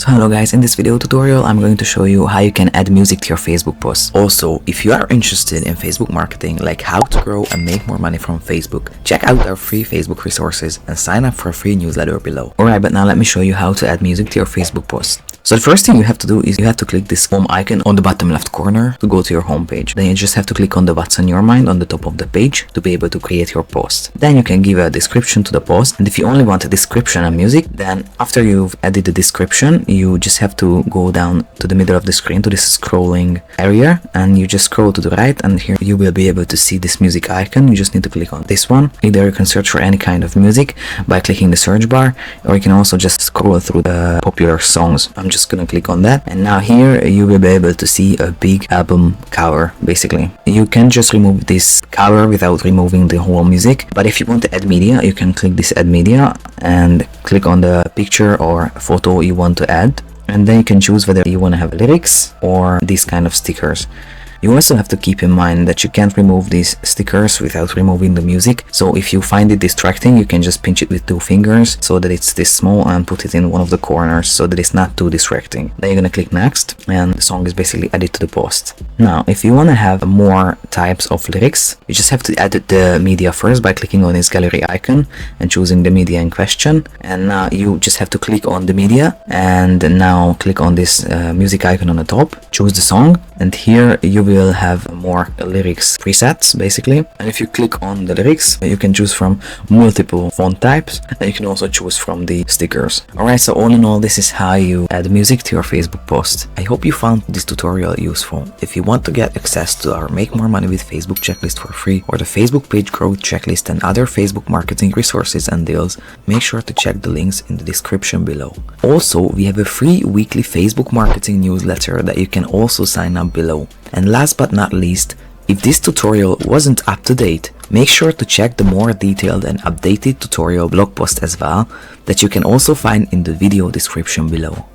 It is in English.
So hello guys, in this video tutorial I'm going to show you how you can add music to your Facebook posts. Also, if you are interested in Facebook marketing, like how to grow and make more money from Facebook, check out our free Facebook resources and sign up for a free newsletter below. Alright, but now let me show you how to add music to your Facebook post. So the first thing you have to do is you have to click this home icon on the bottom left corner to go to your home page. Then you just have to click on the what's on your mind on the top of the page to be able to create your post. Then you can give a description to the post, and if you only want a description and music, then after you've added the description, you just have to go down to the middle of the screen to this scrolling area, and you just scroll to the right, and here you will be able to see this music icon. You just need to click on this one. Either you can search for any kind of music by clicking the search bar, or you can also just scroll through the popular songs. I'm just gonna click on that, and now here you will be able to see a big album cover. Basically, you can just remove this cover without removing the whole music, but if you want to add media, you can click this add media and click on the picture or photo you want to add, and then you can choose whether you want to have lyrics or these kind of stickers. You also have to keep in mind that you can't remove these stickers without removing the music. So if you find it distracting, you can just pinch it with 2 fingers so that it's this small and put it in one of the corners so that it's not too distracting. Then you're gonna click next, and the song is basically added to the post. Now, if you want to have more types of lyrics, you just have to add the media first by clicking on this gallery icon and choosing the media in question. And now you just have to click on the media, and now click on this music icon on the top, choose the song, and here you will have more lyrics presets basically. And if you click on the lyrics, you can choose from multiple font types, and you can also choose from the stickers. Alright, so all in all, this is how you add music to your Facebook post. I hope you found this tutorial useful. If you want to get access to our Make More Money with Facebook checklist for free, or the Facebook page growth checklist and other Facebook marketing resources and deals, make sure to check the links in the description below. Also, we have a free weekly Facebook marketing newsletter that you can also sign up below. And last but not least, if this tutorial wasn't up to date, make sure to check the more detailed and updated tutorial blog post as well that you can also find in the video description below.